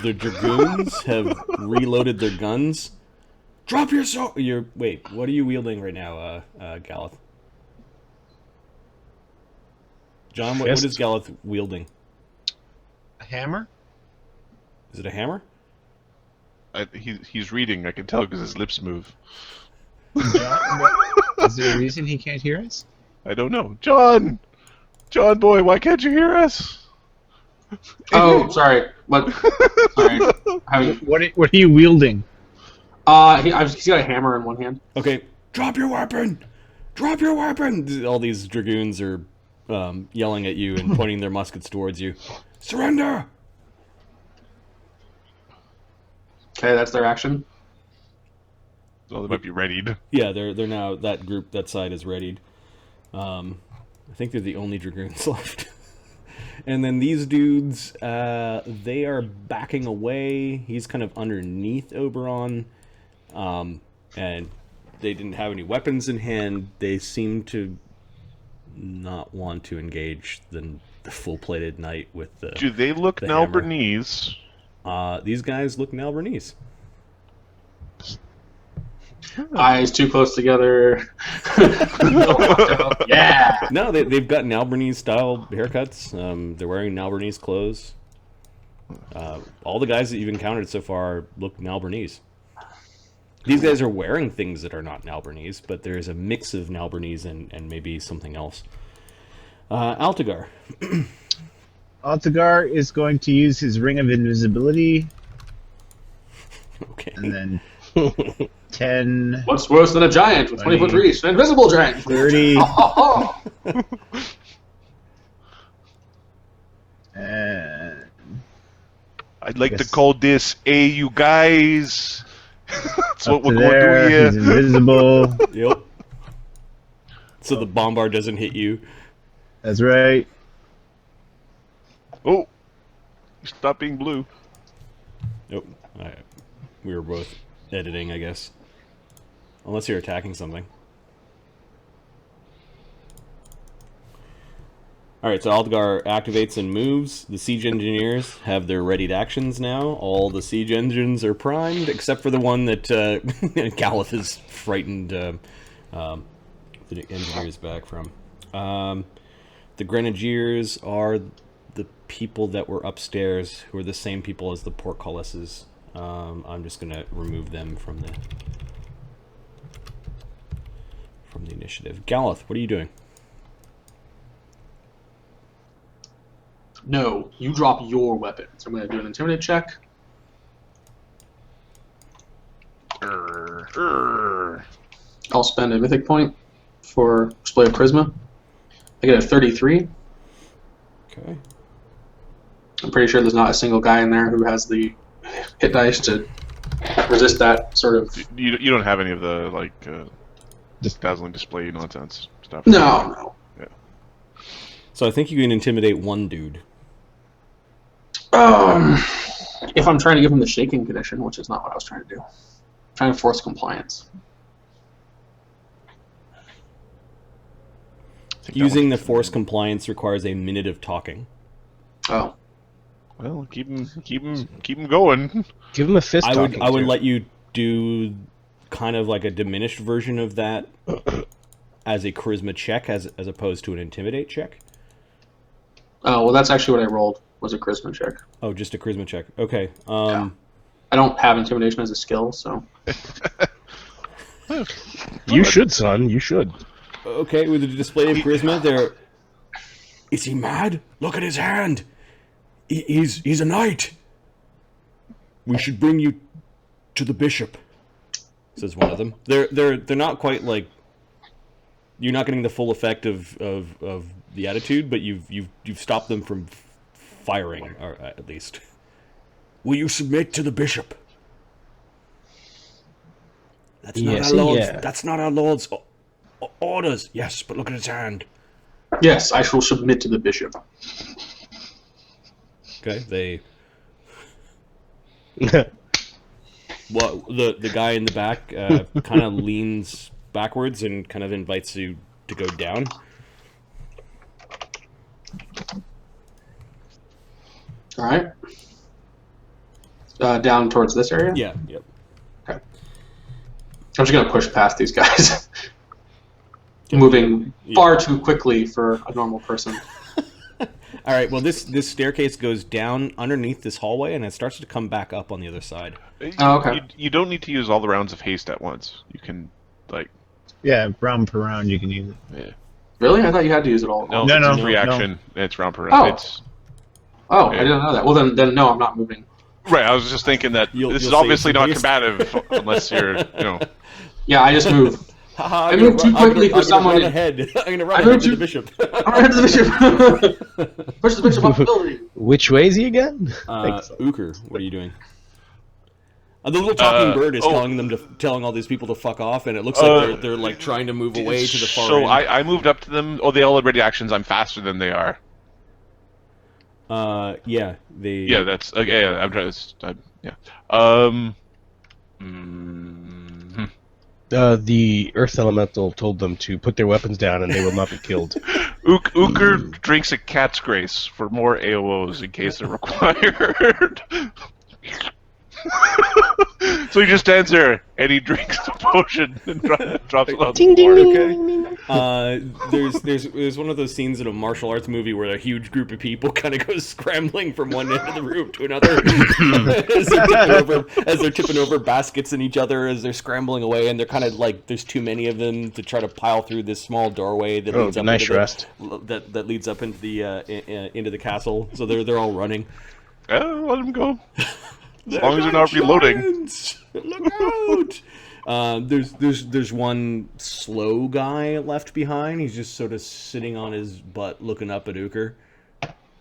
The dragoons have reloaded their guns. Drop your sword. Wait. What are you wielding right now, Galath? John, what is Galath wielding? A hammer? Is it a hammer? He's reading. I can tell because his lips move. John, is there a reason he can't hear us? I don't know. John boy, why can't you hear us? Oh, sorry. What? Sorry. What are you wielding? He's got a hammer in one hand. Okay. Drop your weapon! Drop your weapon! All these dragoons are yelling at you and pointing their muskets towards you. Surrender! Okay, that's their action. Oh, they might be readied. Yeah, they're now, that side is readied. I think they're the only dragoons left. And then these dudes, they are backing away. He's kind of underneath Oberon. And they didn't have any weapons in hand. They seem to not want to engage the full-plated knight with the Do they look Nalbrenese? These guys look Nalbrenese. Eyes too close together. Yeah. No, they've got Nalbrenese style haircuts. They're wearing Nalbrenese clothes. All the guys that you've encountered so far look Nalbrenese. These guys are wearing things that are not Nalbrenese, but there's a mix of Nalbrenese and maybe something else. Altagar. Altagar is going to use his ring of invisibility. Okay. And then 10. What's worse than a giant with 20-foot reach? An invisible giant. 30. And I'd like to call this you guys. That's what we're going to do here. He's invisible. Yep. So the bombard doesn't hit you. That's right. Oh, stop being blue. Nope. We were both editing, I guess. Unless you're attacking something. Alright, so Altagar activates and moves. The siege engineers have their readied actions now. All the siege engines are primed, except for the one that Galath has frightened the engineers back from. The grenadiers are the people that were upstairs, who are the same people as the portcullises. I'm just going to remove them from the initiative. Galath, what are you doing? No, you drop your weapon. So I'm going to do an intimidate check. I'll spend a mythic point for display of charisma. I get a 33. Okay. I'm pretty sure there's not a single guy in there who has the hit dice to resist that sort of... You don't have any of the, just dazzling display nonsense stuff? No. Yeah. So I think you can intimidate one dude. If I'm trying to give him the shaking condition, which is not what I was trying to do. I'm trying to force compliance. Using the force compliance requires a minute of talking. Oh. Well, keep him going. Give him a fist talking. I would let you do kind of like a diminished version of that as a charisma check as opposed to an intimidate check. Oh, well, that's actually what I rolled, was a charisma check. Oh, just a charisma check. Okay. Yeah. I don't have intimidation as a skill, so... You should, son. You should. Okay, with the display of charisma, there... Is he mad? Look at his hand! He's a knight! We should bring you to the bishop, says one of them. They're not quite like... You're not getting the full effect of the attitude, but you've stopped them from firing, or at least. Will you submit to the bishop? That's not our lord's orders. Yes, but look at his hand. Yes, I shall submit to the bishop. Okay, they... Well, the guy in the back kind of leans backwards and kind of invites you to go down. All right. Down towards this area? Yeah, yep. Okay. I'm just going to push past these guys. Moving far too quickly for a normal person. All right, well, this staircase goes down underneath this hallway, and it starts to come back up on the other side. Oh, okay. You don't need to use all the rounds of haste at once. You can, like... Yeah, round per round you can use it. Yeah. Really? I thought you had to use it all. No, No, it's no, a free no. action. It's round per round. Oh, Yeah. I didn't know that. Well, then no, I'm not moving. Right, I was just thinking that You'll this is save obviously some not haste. combative unless you're, Yeah, I just move. Haha, I moved too quickly for someone. Run ahead. I'm going to run I ahead moved to the too- bishop. I'm right to the bishop. Push the bishop off the building. Which way is he again? Uker, what are you doing? The little talking bird is telling all these people to fuck off, and it looks like they're like trying to move away to the far So end. I moved up to them. Oh, they all already actions. I'm faster than they are. Yeah, they. Yeah, that's okay. Yeah, I'm trying to. Yeah. The Earth Elemental told them to put their weapons down and they will not be killed. Uker drinks a cat's grace for more AOs in case they're required. So he just stands there and he drinks the potion and drops it on the floor. There's one of those scenes in a martial arts movie where a huge group of people kind of goes scrambling from one end of the room to another as they're tipping over baskets in each other as they're scrambling away, and they're kind of like there's too many of them to try to pile through this small doorway that leads up nice into rest. that leads up into the castle. So they're all running. Let them go. As long as they're not reloading. Look out! There's one slow guy left behind. He's just sort of sitting on his butt, looking up at Uker.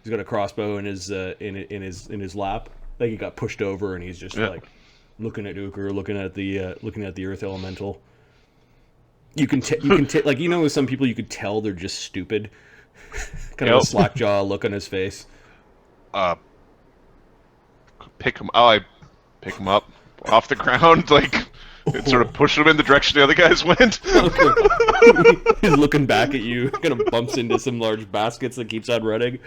He's got a crossbow in his lap. Like he got pushed over, and he's just like looking at Uker, looking at the Earth Elemental. You can like with some people you could tell they're just stupid. Kind of a slack jaw look on his face. Pick him up off the ground, like, and sort of push him in the direction the other guys went. He's looking back at you, kind of bumps into some large baskets that keeps on running.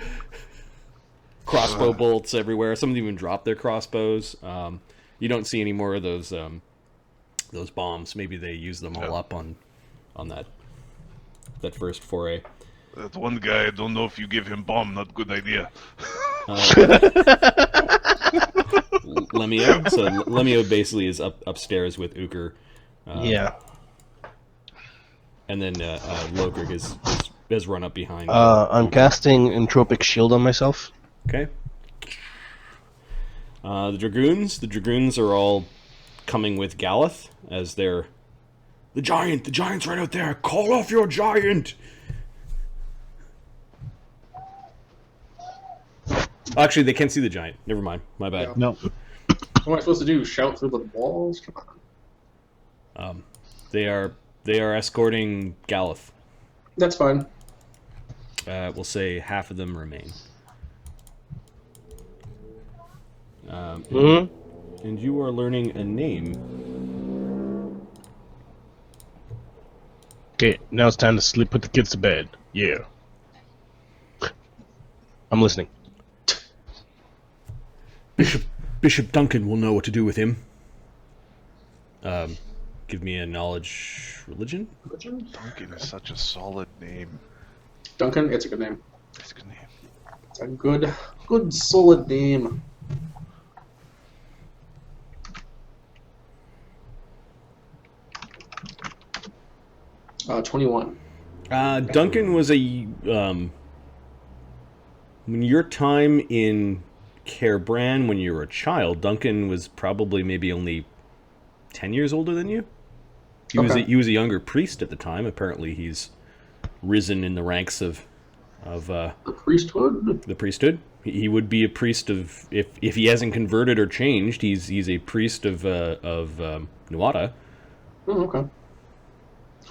Crossbow bolts everywhere. Some of them even drop their crossbows. You don't see any more of those bombs. Maybe they use them all up on that first foray. That one guy, I don't know if you give him bomb, not good idea. Lemio. So Lemio basically is upstairs with Uker. Yeah. And then Lokrig has run up behind. I'm casting Entropic Shield on myself. Okay. The Dragoons are all coming with Galath as they're... The giant's right out there! Call off your giant! Actually, they can't see the giant. Never mind. My bad. Yeah. No. What am I supposed to do? Shout through the walls? Come on. They are escorting Galath. That's fine. We'll say half of them remain. And you are learning a name. Okay, now it's time to sleep. Put the kids to bed. Yeah. I'm listening. Bishop Duncan will know what to do with him. Give me a knowledge religion. Duncan is such a solid name. Duncan, it's a good name. It's a good name. It's a good solid name. Uh, 21. Duncan was when your time in Caerbran, when you were a child, Duncan was probably maybe only 10 years older than you. He was a younger priest at the time. Apparently, he's risen in the ranks of The priesthood? the priesthood. He would be a priest of if he hasn't converted or changed. He's a priest of Nuada. Oh, okay.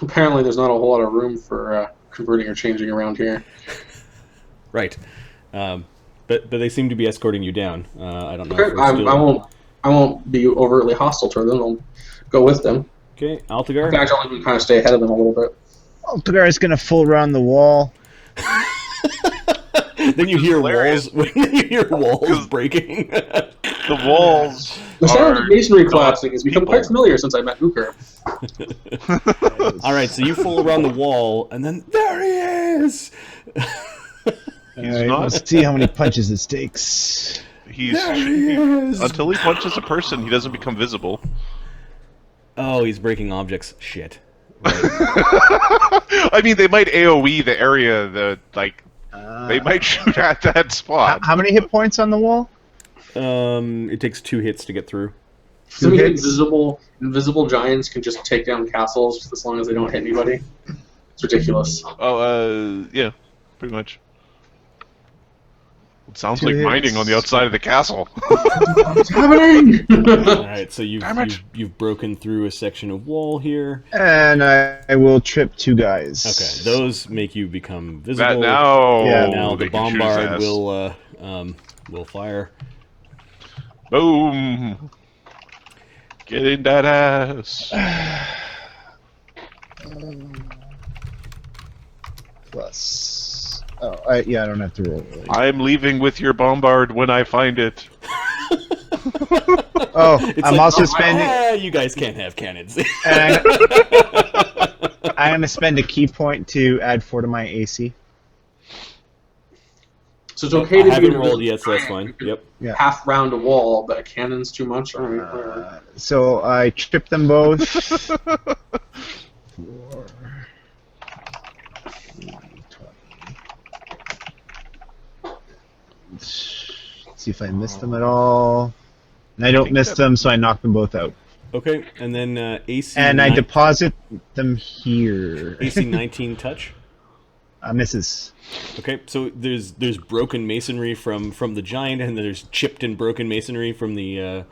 Apparently, there's not a whole lot of room for converting or changing around here. Right. But they seem to be escorting you down. I don't know. Okay, If we're still... I won't be overtly hostile toward them. I'll go with them. Okay, In Altagar. fact, I'll even kind of stay ahead of them a little bit. Altagar is gonna full around the wall. Then you hear hilarious. walls. You hear walls breaking. The walls. The sound of masonry collapsing has become people. quite familiar since I met Uker. All right, so you fool around the wall, and then there he is. Alright, not- let's see how many punches it takes. There he is. Until he punches a person, he doesn't become visible. Oh, he's breaking objects. Shit. Right. I mean, they might AOE the area that, like, they might shoot at that spot. How many hit points on the wall? It takes 2 hits to get through. So many hits? invisible giants can just take down castles as long as they don't hit anybody. It's ridiculous. Oh, yeah, pretty much. It sounds 2 like hits. mining on the outside of the castle. What's happening? All right, so Damn it. you've broken through a section of wall here. And I will trip 2 guys. Okay, those make you become visible. That now, Yeah. Now they the can shoot his bombard ass. will fire. Boom! Get in that ass. Plus. Oh, yeah, I don't have to roll. Really. I'm leaving with your bombard when I find it. Oh, It's I'm like, also spending. You guys can't have cannons. And I'm going to spend a key point to add 4 to my AC. So it's okay I to be haven't in a rolled yet, so that's giant. fine. Yep. Yeah. Half round a wall, but a cannon's too much. All right, whatever. So I trip them both. 4, 20. Let's see if I miss them at all. And I don't miss them, so I knock them both out. Okay, and then AC. And I deposit them here. AC 19 touch. Misses. Okay, so there's broken masonry from the giant, and then there's chipped and broken masonry from the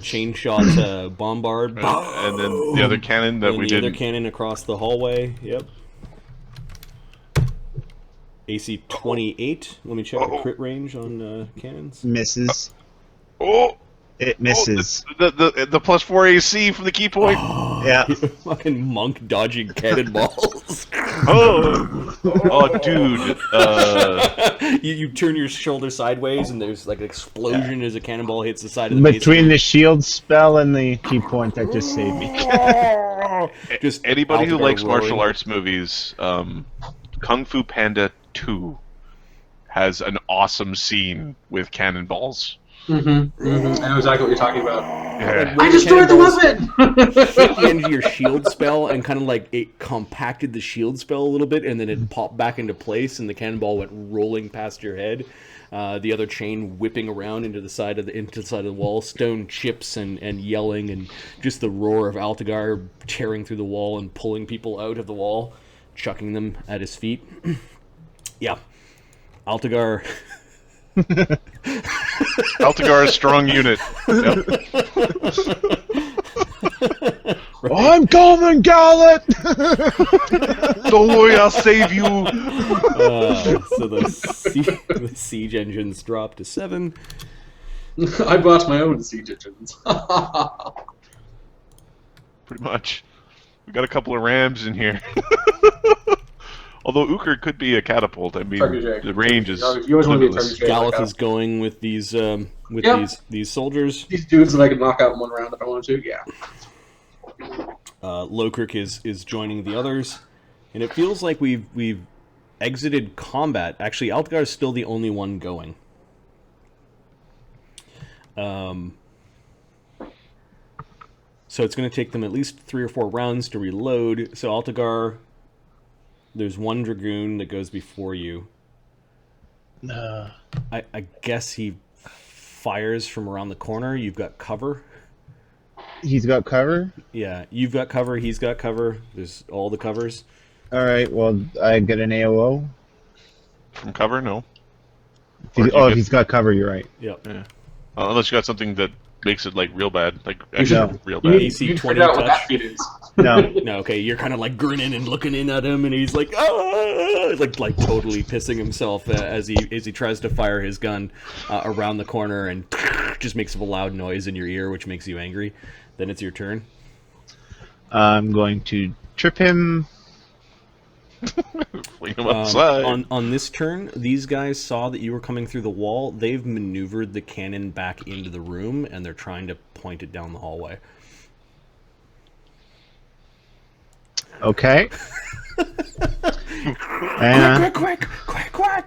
chain shot bombard. And then the other cannon that and we the didn't. other cannon across the hallway. Yep. AC 28. Let me check the crit range on cannons. Misses. Oh! It misses. The plus 4 AC from the key point. Yeah. Fucking monk dodging cannonballs. Oh, dude. You turn your shoulder sideways, and there's like an explosion as a cannonball hits the side of the Between the shield spell and the key point, that just saved me. Just Anybody who Altagar likes roaring. martial arts movies, Kung Fu Panda 2 has an awesome scene with cannonballs. I know exactly what you're talking about. Yeah. I destroyed the Cannonballs weapon! hit the end of your shield spell, and kind of like it compacted the shield spell a little bit, and then it popped back into place, and the cannonball went rolling past your head. The other chain whipping around into the side of the wall, stone chips and yelling, and just the roar of Altagar tearing through the wall and pulling people out of the wall, chucking them at his feet. Yeah, Altagar. Altagar, strong unit. Yep. I'm coming, Galath! Don't worry, I'll save you. So the siege engines drop to 7. I bought my own siege engines. Pretty much. We got a couple of rams in here. Although Uker could be a catapult. I mean, Trebuchet. the range is. You always want to be a limitless. trebuchet. Galath like is going with these these soldiers. these dudes that I can knock out in one round if I want to. Yeah. Lokirk is joining the others, and it feels like we've exited combat. Actually, Altagar is still the only one going. So it's going to take them at least 3 or 4 rounds to reload. So Altagar, there's one dragoon that goes before you. I guess he fires from around the corner. You've got cover. He's got cover? Yeah, you've got cover. He's got cover. There's all the covers. Alright, well, I get an AOO. From cover? No. If he's got cover, you're right. Yep. Yeah. Unless you got something that makes it like real bad. Like should- actually real You bad. need, AC you need to 20 figure out what touch. that feat is. No. No, okay, you're kind of like grinning and looking in at him, and he's like, ah! like totally pissing himself as he tries to fire his gun around the corner, and just makes a loud noise in your ear, which makes you angry. Then it's your turn. I'm going to trip him. Fling him outside. On this turn, these guys saw that you were coming through the wall. They've maneuvered the cannon back into the room, and they're trying to point it down the hallway. Okay. And, Quick!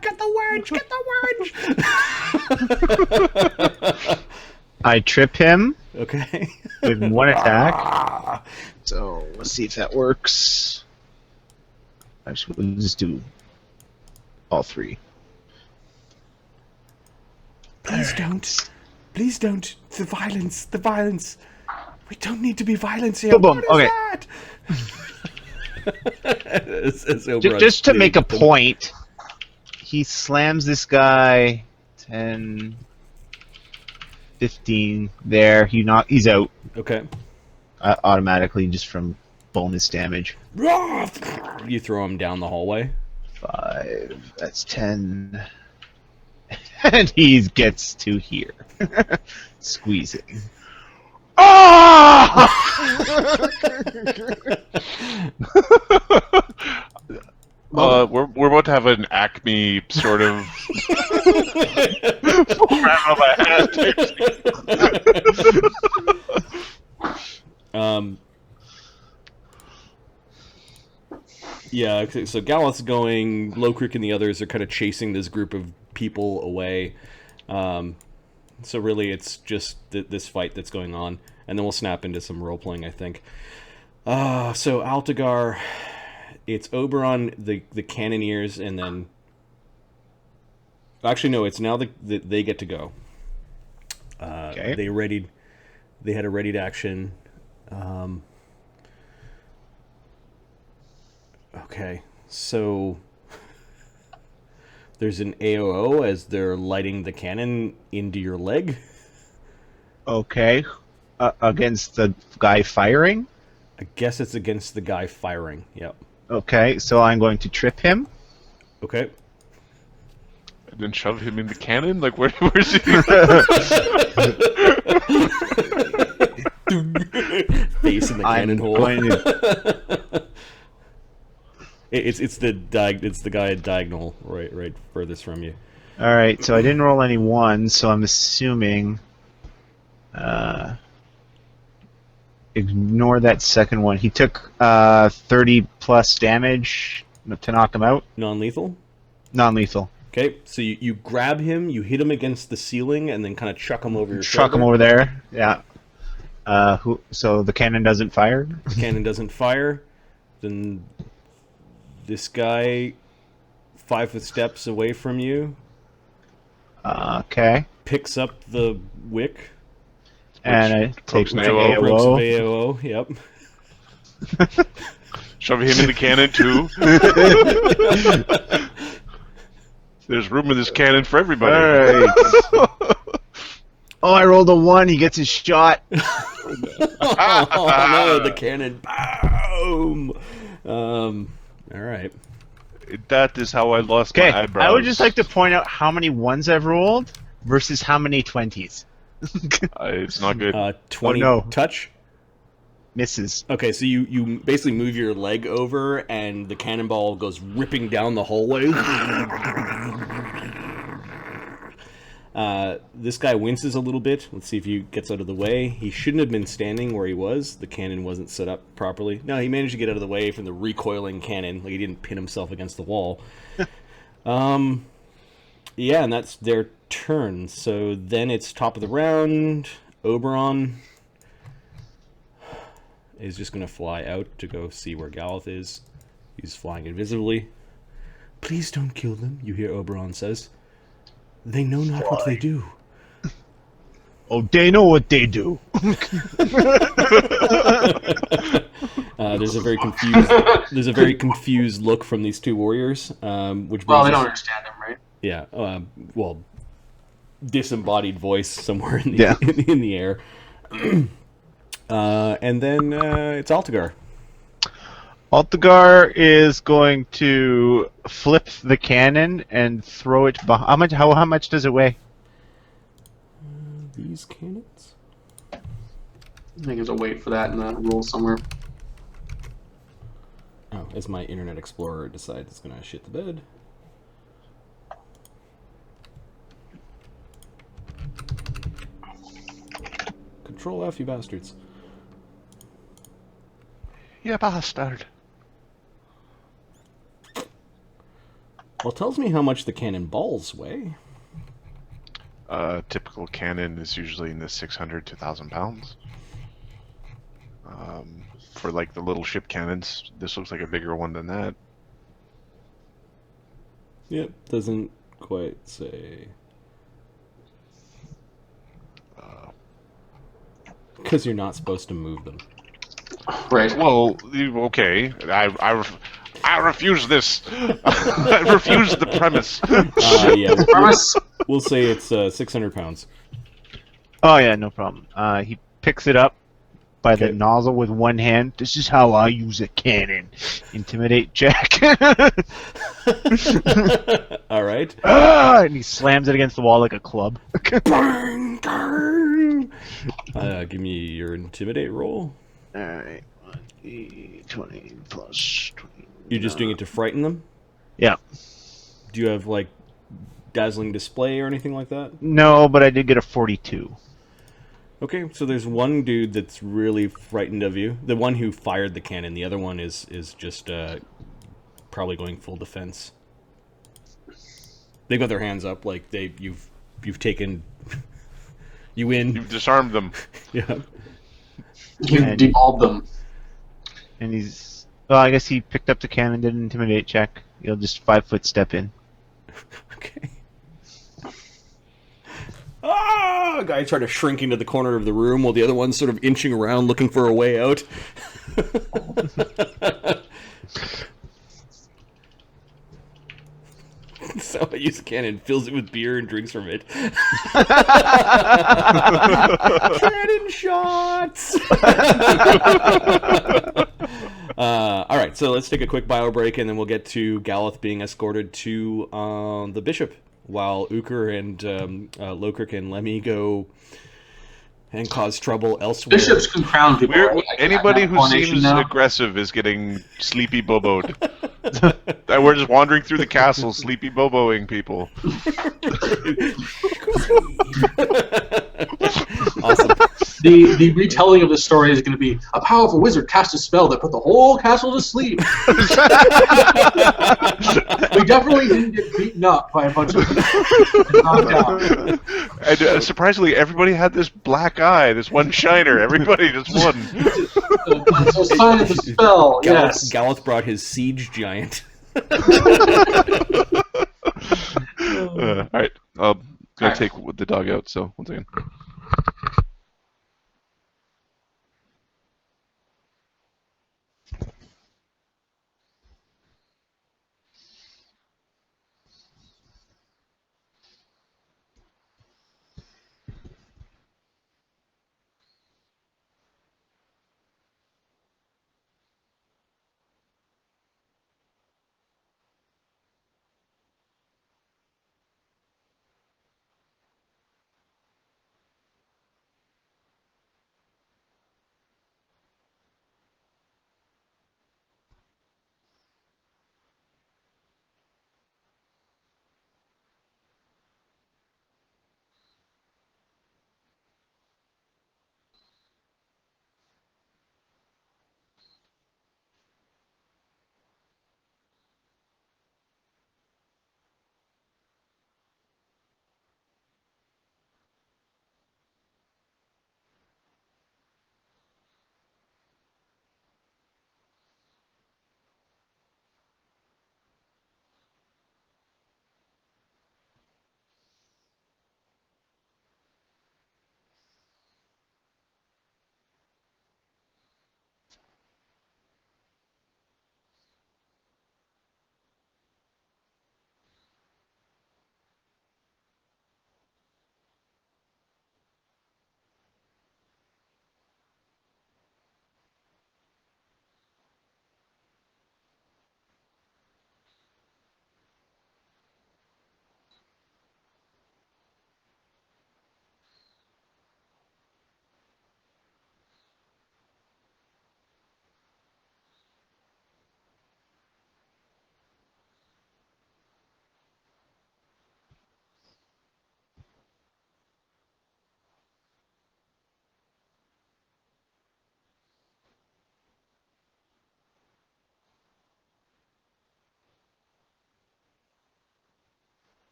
Get the wedge! I trip him Okay. with one attack. So let's see if that works. Actually, we'll just do all three. Please don't. The violence. We don't need to be violent here. Boom, What is okay. that? Just to make a point, he slams this guy 10, 15 there. He's out Okay. automatically just from bonus damage. You throw him down the hallway. 5, that's 10. And he gets to here. Squeezing. Oh! We're about to have an Acme sort of program of a hat. Yeah, okay, so Galath's going, Lowcrick and the others are kind of chasing this group of people away. So really it's just this fight that's going on. And then we'll snap into some role-playing, I think. So Altagar, it's Oberon, the Cannoneers, and then... Actually, no, it's now they get to go. Okay. They had a readied action. Okay, so there's an AOO as they're lighting the cannon into your leg. Okay. Against the guy firing? I guess it's against the guy firing. Yep. Okay, so I'm going to trip him. Okay. And then shove him in the cannon? Like, where's he? Face in the cannon hole. Going to... It's the guy at diagonal, right furthest from you. Alright, so I didn't roll any ones, so I'm assuming... ignore that second one. He took 30 plus damage to knock him out. Non-lethal? Non-lethal. Okay, so you grab him, you hit him against the ceiling, and then kind of chuck him over your Chuck shoulder. him over there. Yeah. So the cannon doesn't fire? The cannon doesn't fire. Then this guy, 5 steps away from you, Okay. picks up the wick. And I take Pokes my an AOO. Ropes of AOO. AOO, yep. Shove him in the cannon, too. There's room in this cannon for everybody. Alright. Oh, I rolled a 1. He gets his shot. Oh no, the cannon. Boom! Alright. That is how I lost Okay, my eyebrows. I would just like to point out how many 1s I've rolled versus how many 20s. It's not good. 20 Oh, no. touch. Misses. Okay, so you basically move your leg over, and the cannonball goes ripping down the hallway. This guy winces a little bit. Let's see if he gets out of the way. He shouldn't have been standing where he was. The cannon wasn't set up properly. No, he managed to get out of the way from the recoiling cannon. Like, he didn't pin himself against the wall. Yeah, and that's their turn. So then it's top of the round. Oberon is just going to fly out to go see where Galath is. He's flying invisibly. Please don't kill them, you hear Oberon says. They know not what they do. Oh, they know what they do. There's a very confused look from these two warriors, which Well, brings they us- don't understand him, right? Yeah, well, disembodied voice somewhere in the, in the air. And then it's Altagar. Altagar is going to flip the cannon and throw it behind. How much does it weigh? These cannons? I think there's a weight for that in the rules somewhere. Oh, as my Internet Explorer decides it's gonna shit the bed. Control F, you bastards. You bastard. Well, it tells me how much the cannonballs weigh. Typical cannon is usually in the 600 to 1,000 pounds. For like the little ship cannons, this looks like a bigger one than that. Yep, doesn't quite say. Because you're not supposed to move them. Right. Well, okay. I refuse this. I refuse the premise. Yeah, Promise. we'll say it's 600 pounds. Oh yeah, no problem. He picks it up by the Okay. nozzle with one hand. This is how I use a cannon. Intimidate check. All right. And he slams it against the wall like a club. Bang, bang. Give me your intimidate roll. Alright. 20 plus 20. You're just doing it to frighten them? Yeah. Do you have, like, dazzling display or anything like that? No, but I did get a 42. Okay, so there's one dude that's really frightened of you. The one who fired the cannon. The other one is just probably going full defense. They've got their hands up, like you've taken you in. You've disarmed them. Yeah. You And- deballed them. And he's... Well, I guess he picked up the cannon, did an intimidate check. He'll just 5-foot step in. Okay. Ah! A guy tried to shrink into the corner of the room while the other one's sort of inching around looking for a way out. So I use a cannon, fills it with beer, and drinks from it. Cannon shots! All right, so let's take a quick bio break, and then we'll get to Galath being escorted to the bishop, while Uker and Lokirk and Lemmy go and cause trouble elsewhere. Bishops can crown people. We're, right? Like, anybody that who coronation seems now. aggressive is getting sleepy boboed. We're just wandering through the castle, sleepy boboing people. Awesome. The retelling of the story is going to be a powerful wizard cast a spell that put the whole castle to sleep. We definitely didn't get beaten up by a bunch of knocked out. And surprisingly, everybody had this black eye, this one shiner. Everybody just won. So sign of the spell, yes. Galath brought his siege giant. All right, I'm gonna take the dog out. So one second.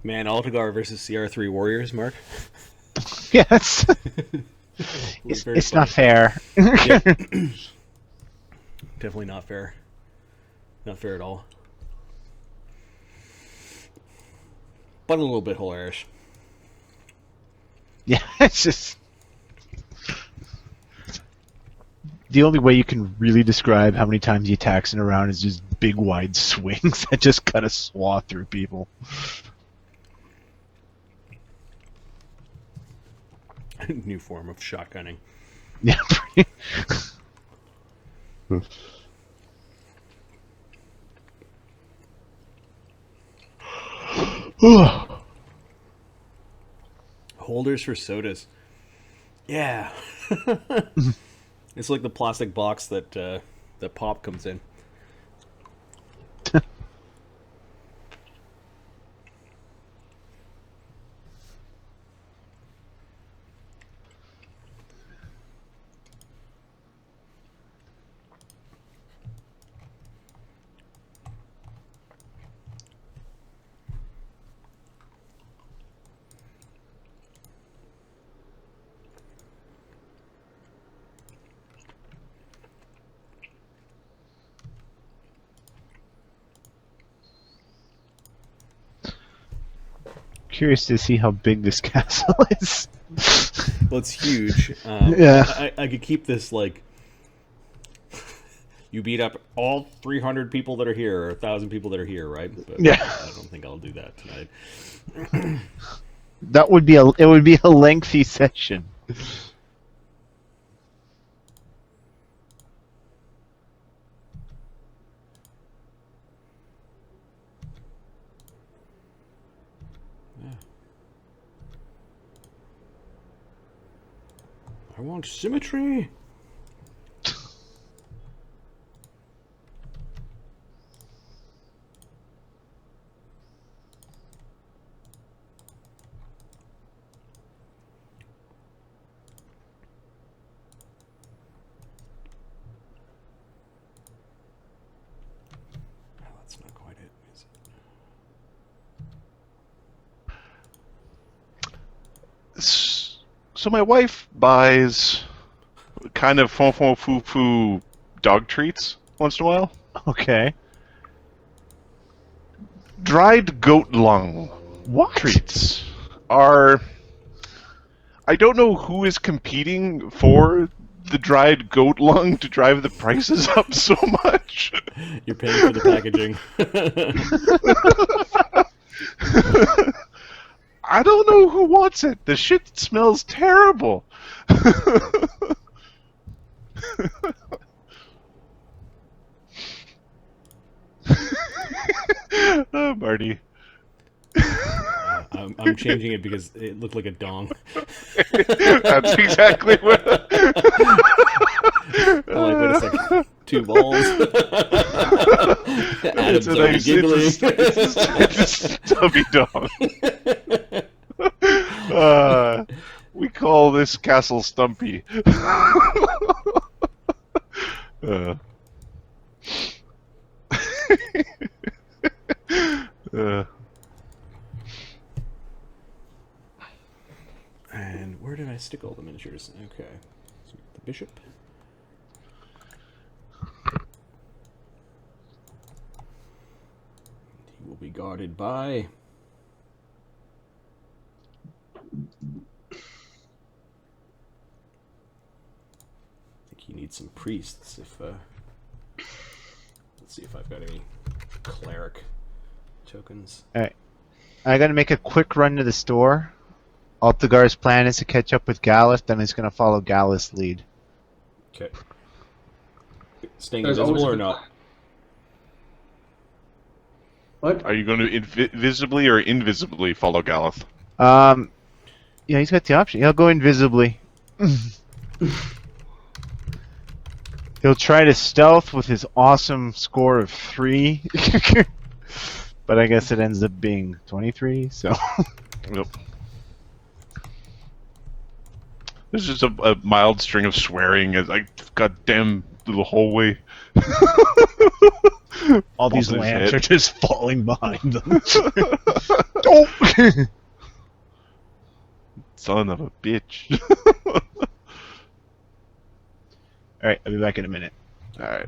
Man, Altagar versus CR3 Warriors, Mark. Yeah, it's Very it's not funny. fair. Yeah. Definitely not fair. Not fair at all. But a little bit hilarious. Yeah, it's just the only way you can really describe how many times he attacks in a round is just big wide swings that just cut a swath through people. New form of shotgunning. Yeah. Holders for sodas. Yeah. It's like the plastic box that that pop comes in. Curious to see how big this castle is. Well, it's huge. Yeah. I could keep this like you beat up all 300 people that are here or 1,000 people that are here, right? But Yeah. I don't think I'll do that tonight. That would be a lengthy session. I want symmetry. Oh, that's not quite it, is it? So my wife buys kind of foo dog treats once in a while. Okay. Dried goat lung What? treats are... I don't know who is competing for the dried goat lung to drive the prices up so much. You're paying for the packaging. I don't know who wants it. The shit smells terrible. Oh, Marty. I'm changing it because it looked like a dong. That's exactly what. I'm like, wait a second. 2 balls. Adam's already giggling. It's a stubby dog. We call this Castle Stumpy. And where did I stick all the miniatures? Okay. So the bishop. He will be guarded by... I think he needs some priests if... Let's see if I've got any cleric tokens. Alright. I gotta make a quick run to the store. Altagar's plan is to catch up with Galath, then he's gonna follow Galath's lead. Okay. Staying There's invisible always or a- not? What? Are you going to visibly or invisibly follow Galath? Yeah, he's got the option. He'll go invisibly. He'll try to stealth with his awesome score of 3. But I guess it ends up being 23, so... Yep. There's just a mild string of swearing as like goddamn little hallway. All these Falls on his lamps head. are just falling behind them. Don't! Son of a bitch. Alright, I'll be back in a minute. Alright.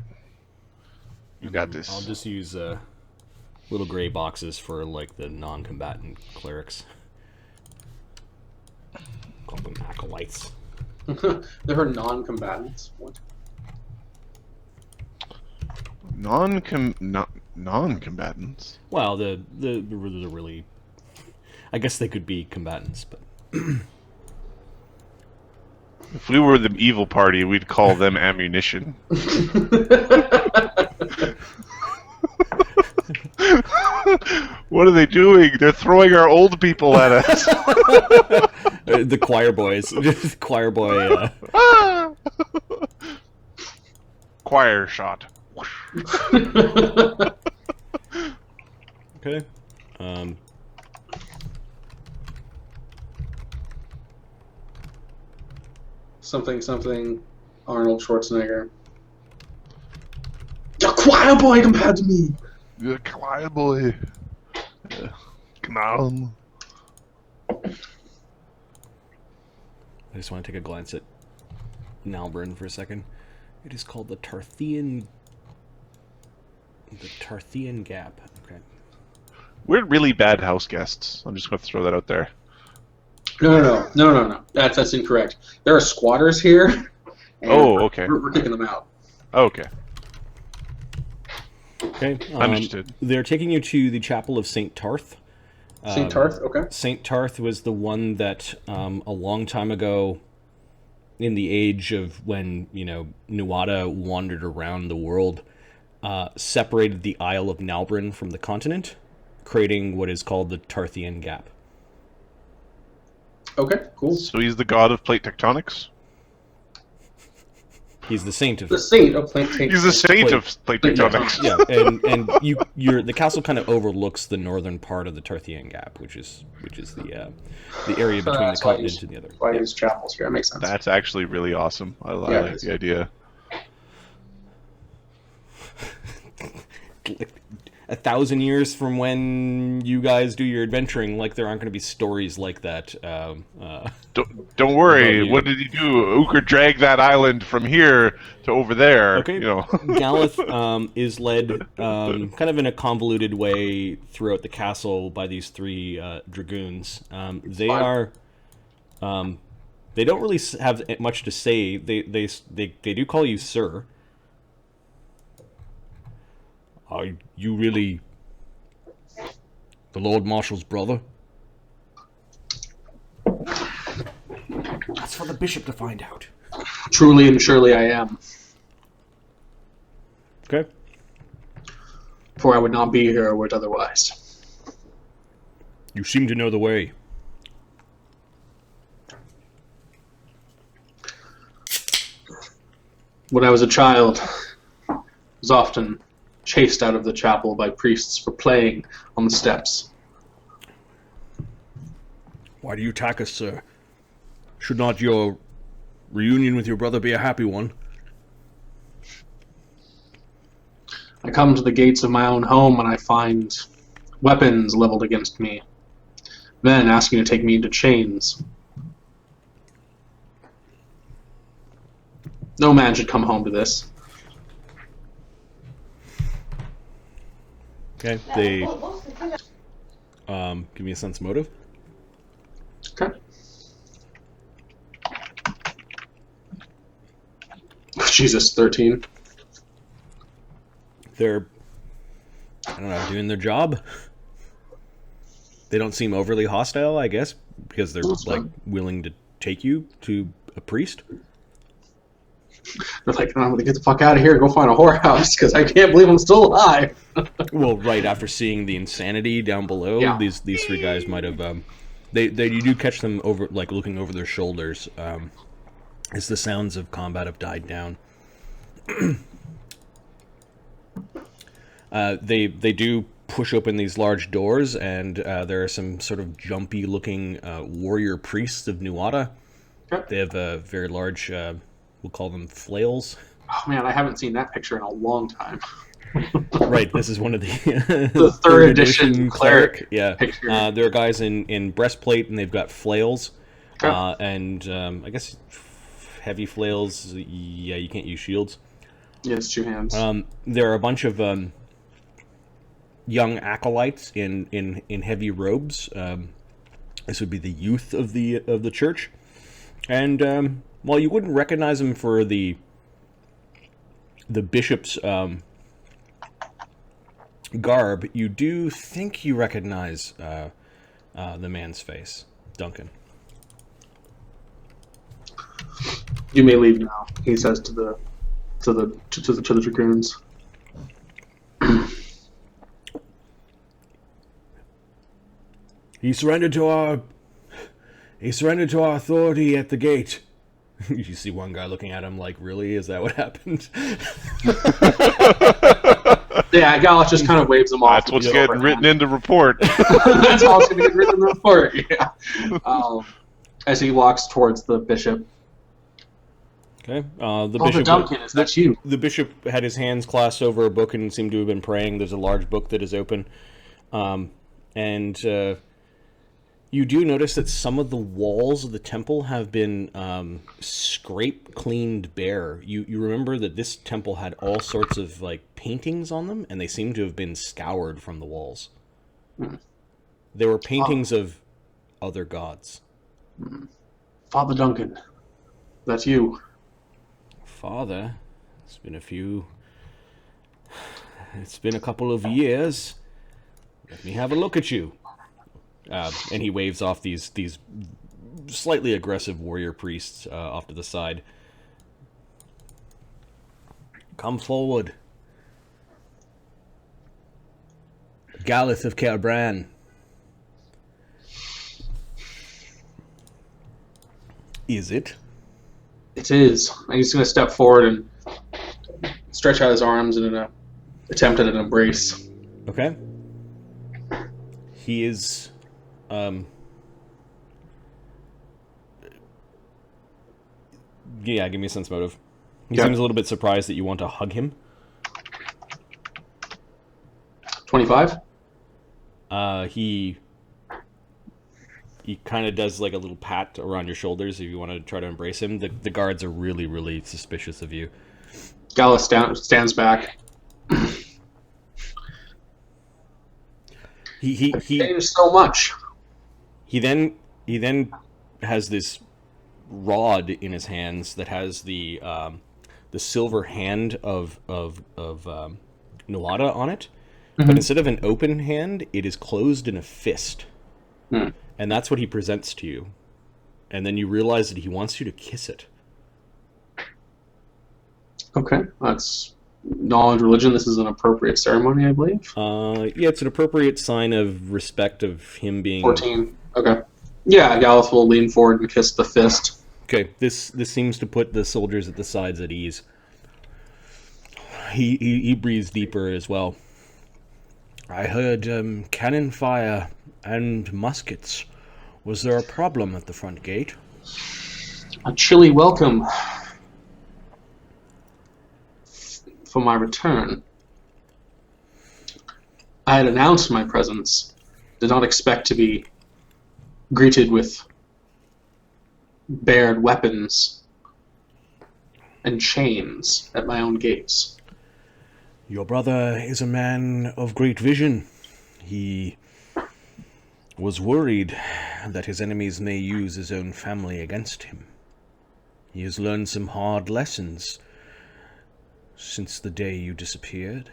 You got this. I'll just use little gray boxes for like the non-combatant clerics. Call them acolytes. There are non-combatants. What? Non-combatants? Well, the really, I guess they could be combatants, but If we were the evil party, we'd call them ammunition. What are they doing? They're throwing our old people at us. the choir boys, just choir boy. Ah! Choir shot. Okay. Something. Arnold Schwarzenegger. The choir boy compared to me. The choir boy. Come on. I just want to take a glance at Nalbren for a second. It is called the Tarthian Gap. Okay. We're really bad house guests. I'm just going to throw that out there. No. That's incorrect. There are squatters here. and Oh, okay. We're kicking them out. Okay. Okay. Understood. They're taking you to the Chapel of St. Tarth. St. Tarth, okay. St. Tarth was the one that a long time ago, in the age of when, Nuada wandered around the world, separated the Isle of Nalbren from the continent, creating what is called the Tarthian Gap. Okay, cool. So he's the god of plate tectonics? He's the saint of The saint of plate He's the saint of plate tectonics. yeah, and the castle kind of overlooks the northern part of the Tarthian Gap, which is the area between the That's why continent and the other. Why use chapels here? That makes sense. That's actually really awesome. I Yeah, like the idea. 1,000 years from when you guys do your adventuring, like there aren't going to be stories like that. Don't worry. About you. What did he do? Uker dragged that island from here to over there. Okay. Galath is led kind of in a convoluted way throughout the castle by these three dragoons. They are. They don't really have much to say. They do call you sir. Are you really the Lord Marshal's brother? That's for the bishop to find out. Truly and surely I am. Okay. For I would not be here were it otherwise. You seem to know the way. When I was a child, I was often chased out of the chapel by priests for playing on the steps. Why do you attack us, sir? Should not your reunion with your brother be a happy one? I come to the gates of my own home and I find weapons leveled against me, then asking to take me into chains. No man should come home to this. Okay, they give me a sense motive. Okay. Jesus, 13. They're, I don't know, doing their job. They don't seem overly hostile, I guess, because they're like willing to take you to a priest. They're like, I'm gonna get the fuck out of here and go find a whorehouse because I can't believe I'm still alive. Well, right after seeing the insanity down below, Yeah. these three guys might have. You do catch them over, like looking over their shoulders, as the sounds of combat have died down. They do push open these large doors, and there are some sort of jumpy-looking warrior priests of Nuada. Okay. They have very large, we'll call them flails. Oh man, I haven't seen that picture in a long time. Right, this is one of the The third edition cleric Yeah, picture. there are guys in breastplate, and they've got flails, Okay. and I guess heavy flails. Yeah, you can't use shields. Yeah, it's 2 hands. There are a bunch of young acolytes in heavy robes. This would be the youth of the church, and while you wouldn't recognize them for the bishop's garb, you do think you recognize the man's face, Duncan. You may leave now, he says to the dragoons. He surrendered to our authority at the gate. You see one guy looking at him like, really? Is that what happened? Yeah, Galath just kind of waves them off. That's what's getting written in the report. That's all that's going to get written in the report. Yeah. As he walks towards the bishop. Okay. The Duncan, is that you? The bishop had his hands clasped over a book and seemed to have been praying. There's a large book that is open. And you do notice that some of the walls of the temple have been scraped, cleaned bare. You remember that this temple had all sorts of like paintings on them, and they seem to have been scoured from the walls. There were paintings of other gods. Father Duncan, that's you. Father, it's been a couple of years. Let me have a look at you. And he waves off these slightly aggressive warrior priests off to the side. Come forward. Galath of Caerbran. Is it? It is. He's going to step forward and stretch out his arms in an attempt at an embrace. Okay. He is... yeah, give me a sense motive. He seems a little bit surprised that you want to hug him. 25? He kind of does like a little pat around your shoulders if you want to try to embrace him. The guards are really, really suspicious of you. Galath stands back. He changed so much. He then has this rod in his hands that has the silver hand of Nuada on it, but instead of an open hand, it is closed in a fist, and that's what he presents to you. And then you realize that he wants you to kiss it. Okay, that's knowledge religion. This is an appropriate ceremony, I believe. Yeah, it's an appropriate sign of respect of him being 14. Okay. Yeah, Galath will lean forward and kiss the fist. Okay, this seems to put the soldiers at the sides at ease. He breathes deeper as well. I heard cannon fire and muskets. Was there a problem at the front gate? A chilly welcome for my return. I had announced my presence. Did not expect to be greeted with bared weapons and chains at my own gates. Your brother is a man of great vision. He was worried that his enemies may use his own family against him. He has learned some hard lessons since the day you disappeared.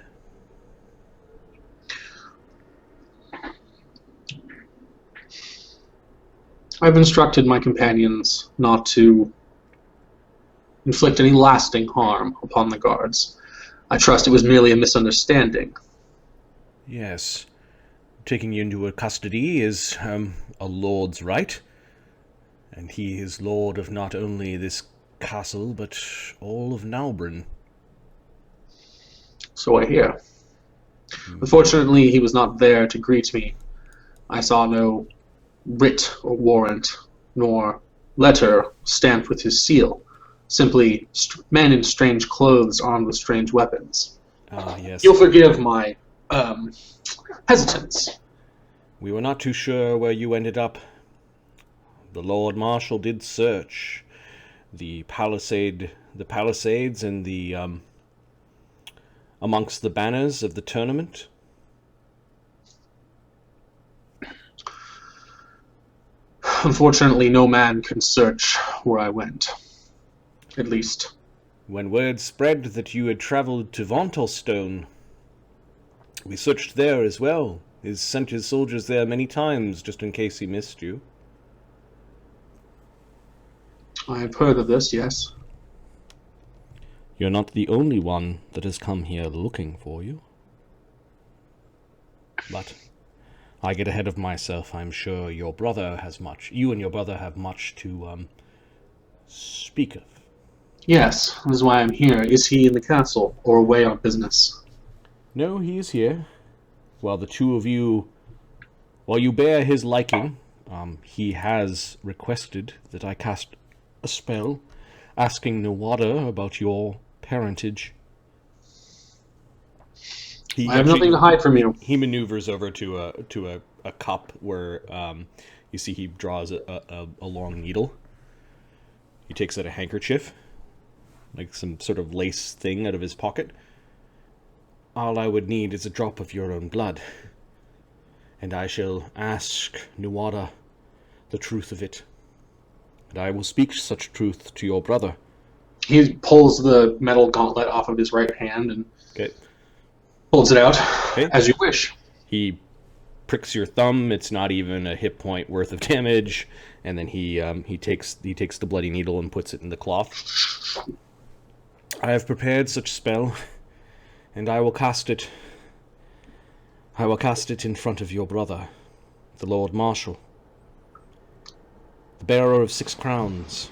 I've instructed my companions not to inflict any lasting harm upon the guards. I trust it was merely a misunderstanding. Yes. Taking you into custody is a lord's right. And he is lord of not only this castle, but all of Nalbren. So I hear. Unfortunately, he was not there to greet me. I saw no writ or warrant, nor letter stamped with his seal. Simply men in strange clothes armed with strange weapons. Ah, yes. You'll forgive my hesitance. We were not too sure where you ended up. The Lord Marshal did search the palisades and the amongst the banners of the tournament. Unfortunately, no man can search where I went. At least. When word spread that you had traveled to Vontelstone, we searched there as well. He sent his soldiers there many times, just in case he missed you. I have heard of this, yes. You're not the only one that has come here looking for you. But I get ahead of myself. I'm sure your brother has much. You and your brother have much to speak of. Yes, this is why I'm here. Is he in the castle or away on business? No, he is here. While the two of you, while you bear his liking, he has requested that I cast a spell asking Nawada about your parentage. I have nothing to hide from you. He maneuvers over to a cup where you see he draws a long needle. He takes out a handkerchief, like some sort of lace thing out of his pocket. All I would need is a drop of your own blood, and I shall ask Nuada the truth of it. And I will speak such truth to your brother. He pulls the metal gauntlet off of his right hand and holds it out, as you wish. He pricks your thumb. It's not even a hit point worth of damage, and then he takes the bloody needle and puts it in the cloth. I have prepared such spell, and I will cast it. I will cast it in front of your brother, the Lord Marshal, the bearer of 6 crowns.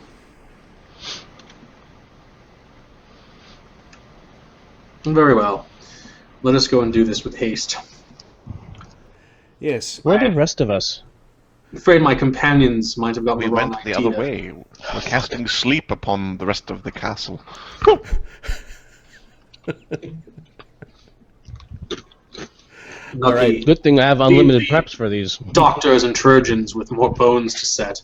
Very well. Let us go and do this with haste. Yes. Where are the rest of us? I'm afraid my companions might have gotten We the wrong went the idea. other way. We're casting sleep upon the rest of the castle. Not All right, the Good thing I have unlimited the- preps for these. doctors and Trojans with more bones to set.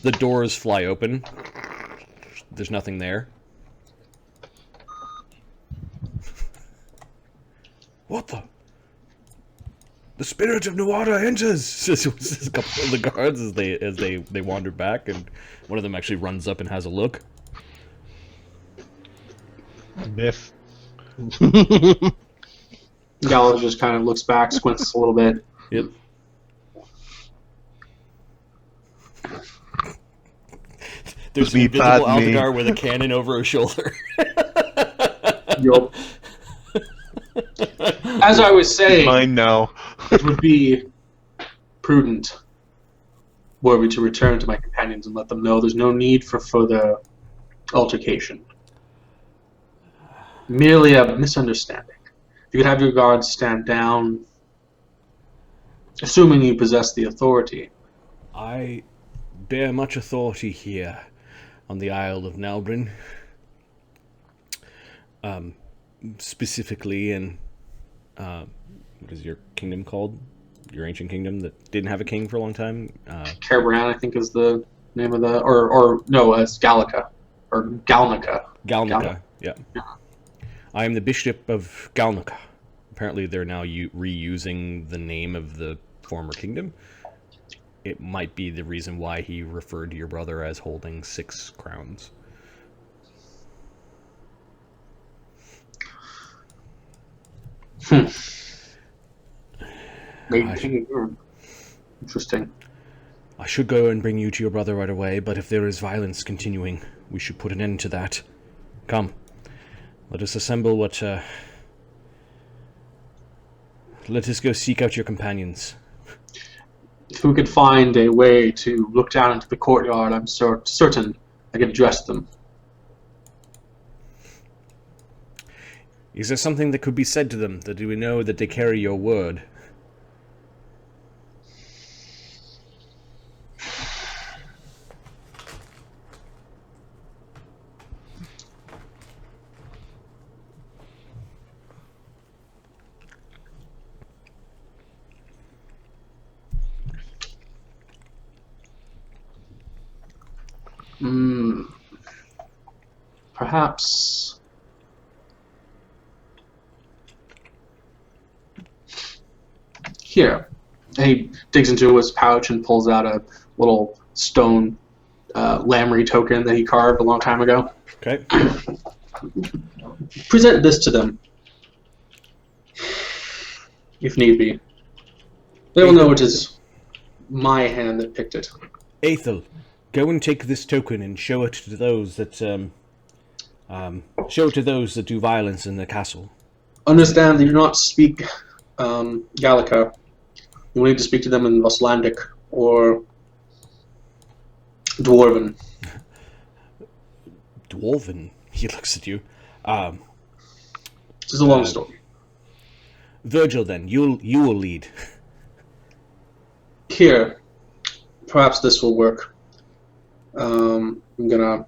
The doors fly open. There's nothing there. What the? The spirit of Nuada enters! Says a couple of the guards as they wander back, and one of them actually runs up and has a look. Biff. Galath just kind of looks back, squints a little bit. Yep. There's an Me, invisible bad me. Aldegar with a cannon over her shoulder. Yup. As I was saying, Mine now. it would be prudent were we to return to my companions and let them know there's no need for further altercation. Merely a misunderstanding. If you could have your guards stand down, assuming you possess the authority. I bear much authority here on the Isle of Nalbren. Specifically in, what is your kingdom called? Your ancient kingdom that didn't have a king for a long time? Caerbran, I think, is the name of the... Or no, it's Gallica. Or Galnica. Galnica, yeah. I am the Bishop of Galnica. Apparently they're now reusing the name of the former kingdom. It might be the reason why he referred to your brother as holding 6 crowns. Interesting. I should go and bring you to your brother right away, but if there is violence continuing, we should put an end to that. Come. Let us assemble what, let us go seek out your companions. If we could find a way to look down into the courtyard, I'm certain I could address them. Is there something that could be said to them, that do we know that they carry your word? Perhaps. Here. And he digs into his pouch and pulls out a little stone lamprey token that he carved a long time ago. Okay. Present this to them, if need be. They will know it is my hand that picked it. Aethel, go and take this token and show it to those that do violence in the castle. Understand they do not speak Gallica. You will need to speak to them in Voslandic or Dwarven. Dwarven? He looks at you. This is a long story. Virgil, then, you will lead. Here, perhaps this will work. I'm gonna.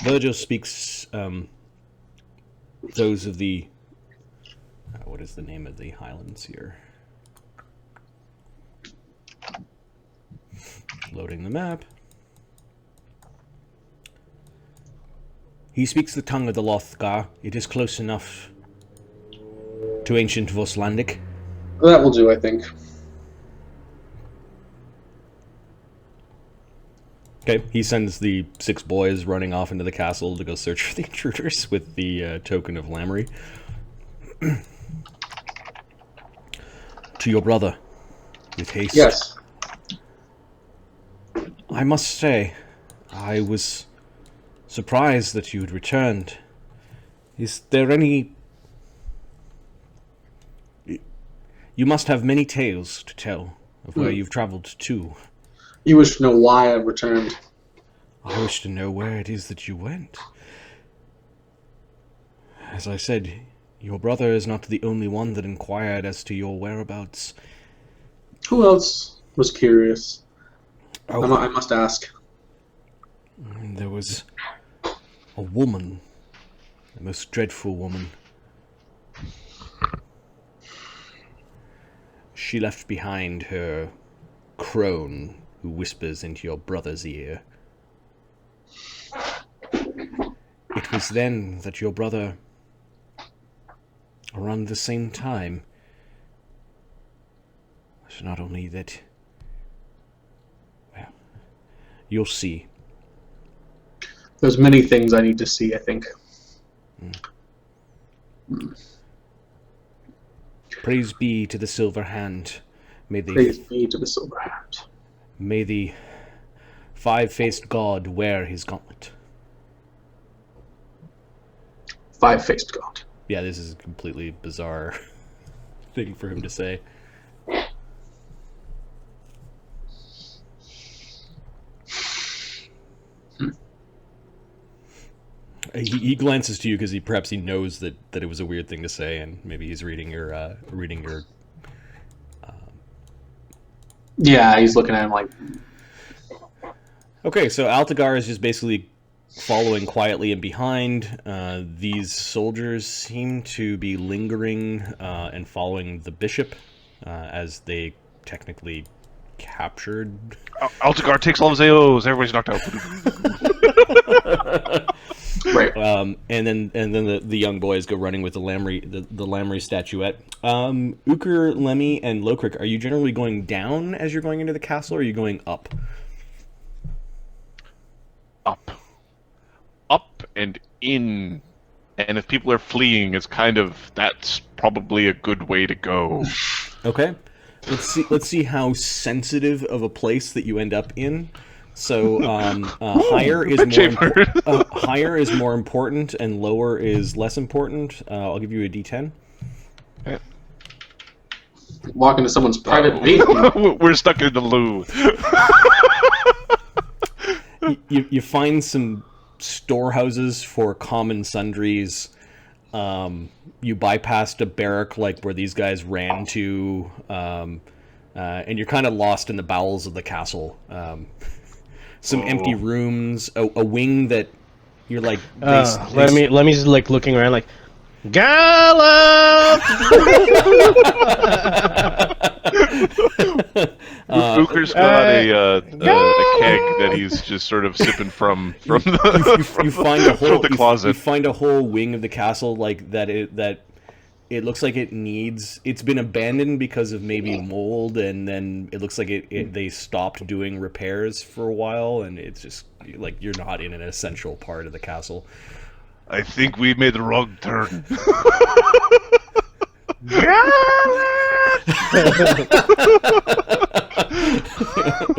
Virgil speaks those of the. What is the name of the highlands here? Loading the map. He speaks the tongue of the Lothgar. It is close enough to ancient Voslandic. That will do, I think. Okay, he sends the 6 boys running off into the castle to go search for the intruders with the token of Lamry. To your brother, with haste. Yes. I must say, I was surprised that you had returned. Is there any... You must have many tales to tell of where you've travelled to. You wish to know why I returned. I wish to know where it is that you went. As I said, your brother is not the only one that inquired as to your whereabouts. Who else was curious? Oh, I must ask. there was a woman, a most dreadful woman. She left behind her crone who whispers into your brother's ear. It was then that your brother, around the same time, was not only that... Well, you'll see. There's many things I need to see, I think. Praise be to the Silver Hand. Praise be to the Silver Hand. May the 5-faced god wear his gauntlet. 5-faced god. Yeah, this is a completely bizarre thing for him to say. He glances to you because perhaps he knows that it was a weird thing to say, and maybe he's reading your. Yeah, he's looking at him like. Okay, so Altagar is just basically following quietly in behind. These soldiers seem to be lingering and following the bishop as they technically captured. Altagar takes all of his AOs. Everybody's knocked out. Right. And then the young boys go running with the Lamry statuette. Uker, Lemmy, and Lokrik, are you generally going down as you're going into the castle, or are you going up? Up and in. And if people are fleeing, that's probably a good way to go. Okay. Let's see how sensitive of a place that you end up in. So higher is more important, and lower is less important. I'll give you a D10. Walk into someone's private base. We're stuck in the loo. You find some storehouses for common sundries. You bypassed a barrack where these guys ran to, and you're kind of lost in the bowels of the castle. Some empty rooms, a wing that you're Lemmy's looking around Galath! Uker's got a keg that he's just sort of sipping from the You find a whole from the closet. You find a whole wing of the castle like that. It looks like it's been abandoned because of maybe mold, and then it looks like they stopped doing repairs for a while, and it's just like you're not in an essential part of the castle. I think we made the wrong turn.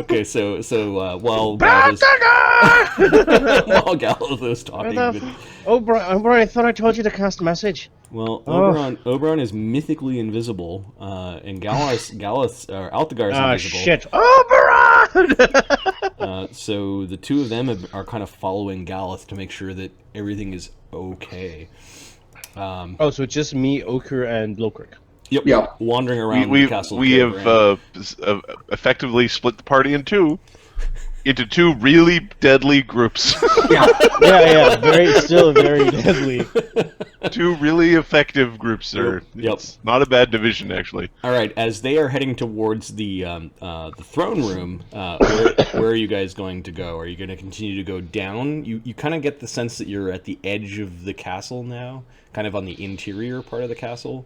Okay, so while Galath was talking, Oberon, I thought I told you to cast message. well, Oberon is mythically invisible, and Altagar's invisible. Shit. Oberon! So the two of them are kind of following Galath to make sure that everything is okay. So it's just me, Oker, and Lokrik. Yep. Yeah. Wandering around we the castle. we have effectively split the party into two really deadly groups. Yeah, still very deadly. Two really effective groups there. Yep. It's not a bad division, actually. All right, as they are heading towards the throne room, where are you guys going to go? Are you going to continue to go down? You kind of get the sense that you're at the edge of the castle now, kind of on the interior part of the castle.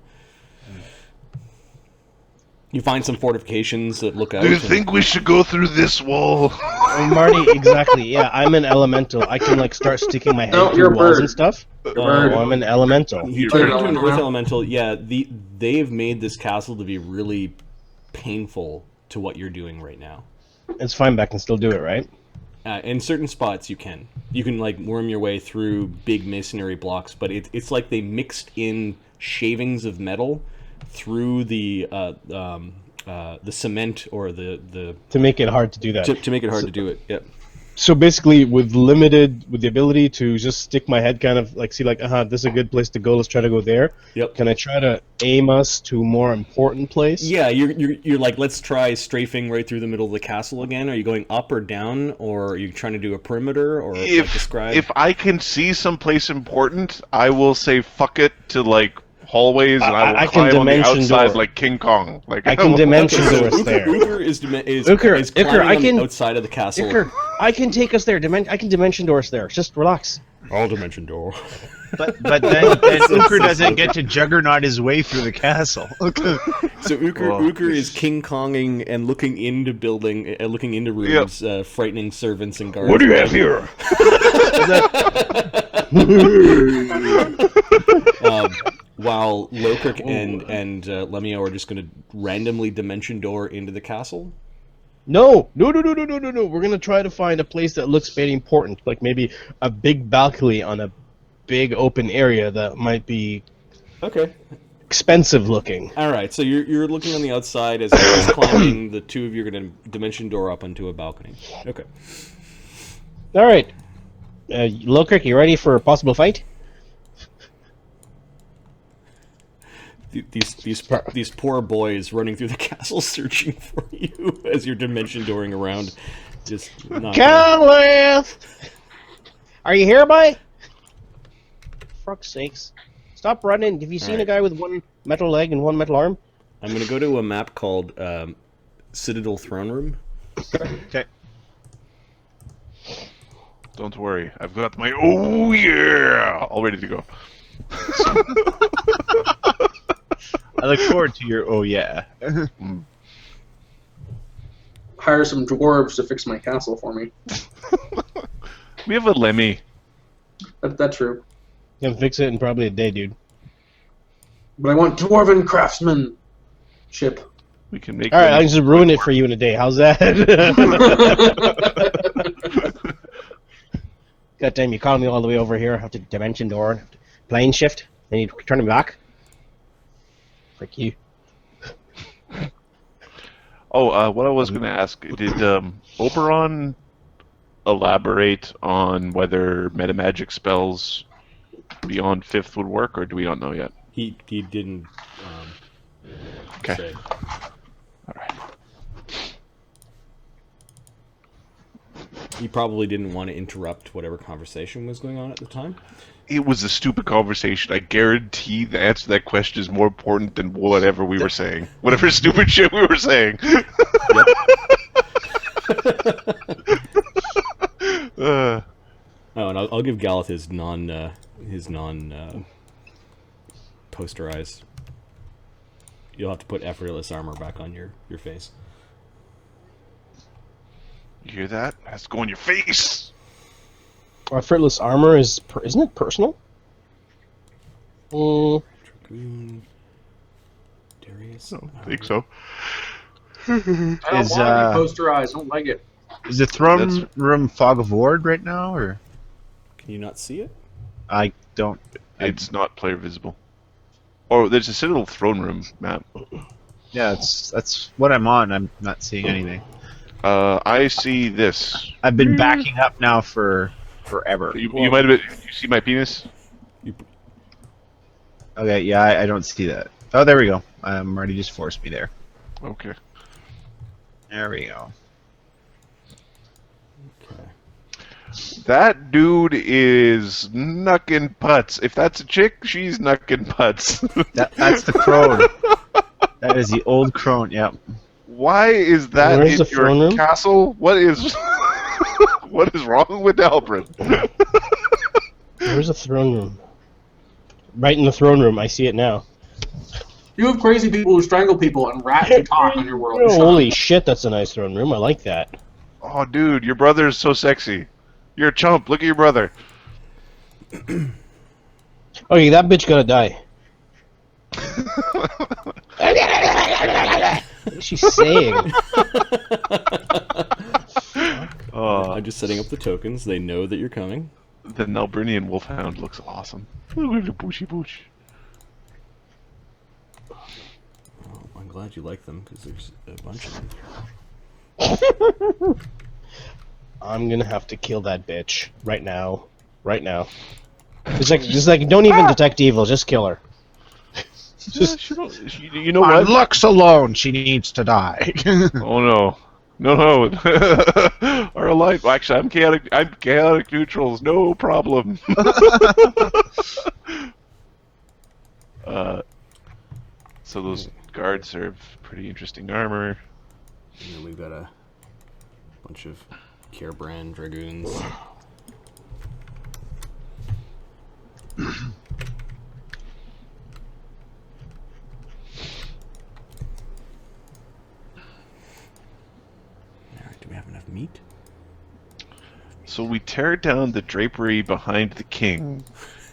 You find some fortifications that look out. Do you think we should go through this wall? Oh, Marty, exactly. Yeah, I'm an elemental. I can start sticking my head No, through you're a walls bird. and stuff. bird. I'm an elemental. He You're turned an into an elemental earth now? elemental. Yeah, they've made this castle to be really painful to what you're doing right now. It's fine, but I can still do it, right? In certain spots, you can worm your way through big masonry blocks, but it's like they mixed in shavings of metal through the cement or the To make it hard to do that. to make it hard to do it. Yep. So basically, with the ability to just stick my head, kind of see this is a good place to go. Let's try to go there. Yep. Can I try to aim us to a more important place? Yeah, you're like, let's try strafing right through the middle of the castle again. Are you going up or down, or are you trying to do a perimeter, or describe? If I can see someplace important, I will say fuck it to hallways, and I will I can climb on the dimension outside door. like King Kong. I can dimension So door us there. Uker is Uker, climbing I on can- the outside of the castle. Iker, I can take us there. I can dimension door us there. Just relax. All dimension door. But then Uker doesn't get to juggernaut his way through the castle. So Uker is King Konging and looking into rooms, frightening servants and guards. What do you have here? While Lokrik and Lemio are just going to randomly dimension door into the castle. No. We're gonna try to find a place that looks very important, like maybe a big balcony on a big open area that might be Okay. expensive looking. All right. So you're looking on the outside as he's climbing. The two of you are going to dimension door up onto a balcony. Okay. All right, Lokrik, you ready for a possible fight? These poor boys running through the castle searching for you as you're dimension dooring around. Just not. Galath! Are you here, boy? Fuck's sakes. Stop running. Have you seen a guy with one metal leg and one metal arm? I'm going to go to a map called Citadel Throne Room. Okay. Don't worry, I've got my oh yeah all ready to go. I look forward to your oh yeah. Hire some dwarves to fix my castle for me. We have a Lemmy. That's true. You can fix it in probably a day, dude. But I want dwarven craftsmanship. We can make. All right, them- I'll just ruin it for you in a day. How's that? God damn, you called me all the way over here. I have to dimension door, plane shift, then you turn me back. Frick you. Oh, what I was going to ask, did Oberon elaborate on whether metamagic spells beyond 5th would work, or do we not know yet? He didn't Okay. say. Alright. He probably didn't want to interrupt whatever conversation was going on at the time. It was a stupid conversation. I guarantee the answer to that question is more important than whatever we were saying. Whatever stupid shit we were saying. Uh, Oh, and I'll give Galath his non posterized. You'll have to put effortless armor back on your face. you hear that? It has to go in your face. Effortless armor isn't it personal? Dragoon. Darius. I don't think so. I don't Is, want to be posterized. I don't like it. Is the throne room fog of ward right now, or Can you not see it? I don't? It's not player visible. Oh, there's a Citadel throne room map. Yeah, that's what I'm on. I'm not seeing anything. I see this. I've been backing up now for forever. You might have been. You see my penis? Okay, yeah, I don't see that. Oh, there we go. Marty just forced me there. Okay. There we go. That dude is knuckin' putts. If that's a chick, she's knuckin' putts. That's the crone. That is the old crone. Yep. Why is that Where's in the throne your room? castle? What is what is wrong with Nalbren? Where's the throne room? Right in the throne room. I see it now. You have crazy people who strangle people and rat and talk on your world. Oh, holy shit, that's a nice throne room. I like that. Oh, dude, your brother is so sexy. You're a chump. Look at your brother. Okay, that bitch gotta die. What is she saying? I'm just setting up the tokens. They know that you're coming. The Nalbrenian wolfhound looks awesome. Look at the bushy booch. Oh, I'm glad you like them because there's a bunch of them. I'm gonna have to kill that bitch right now. Right now. Just like, don't even detect evil. Just kill her. Just, you know what? looks alone, she needs to die. Oh no. No. Our alliance. Well, actually, I'm chaotic neutrals. No problem. So those guards are pretty interesting armor. And then we've got a bunch of Caerbran dragoons. Alright, do we have enough meat? So we tear down the drapery behind the king,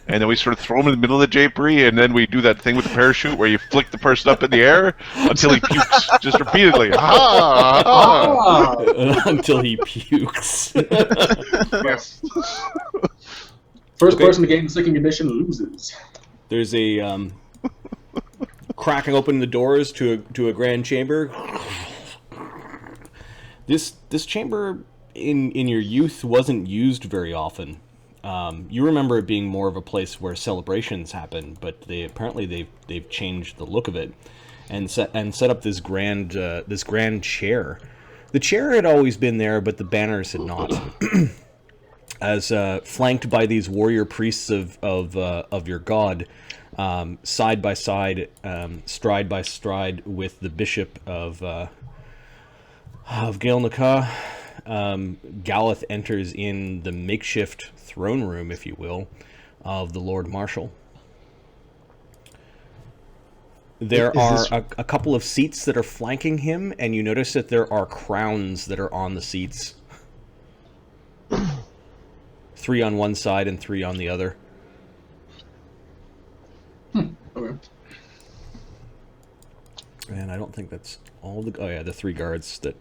and then we sort of throw him in the middle of the drapery, and then we do that thing with the parachute where you flick the person up in the air until he pukes, just repeatedly. Until he pukes. Yes. First person to gain the second condition loses. There's a cracking open the doors to a grand chamber. This chamber in your youth wasn't used very often. You remember it being more of a place where celebrations happen, but they've changed the look of it and set up this grand chair. The chair had always been there, but the banners had not. As flanked by these warrior priests of your god, side by side, stride by stride, with the bishop of Gael'Nacha, Galath enters in the makeshift throne room, if you will, of the Lord Marshal. There are a couple of seats that are flanking him, and you notice that there are crowns that are on the seats. 3 on one side and 3 on the other. Okay. And I don't think that's all the... Oh yeah, the 3 guards that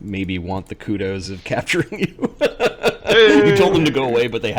maybe want the kudos of capturing you. You told them to go away, but they have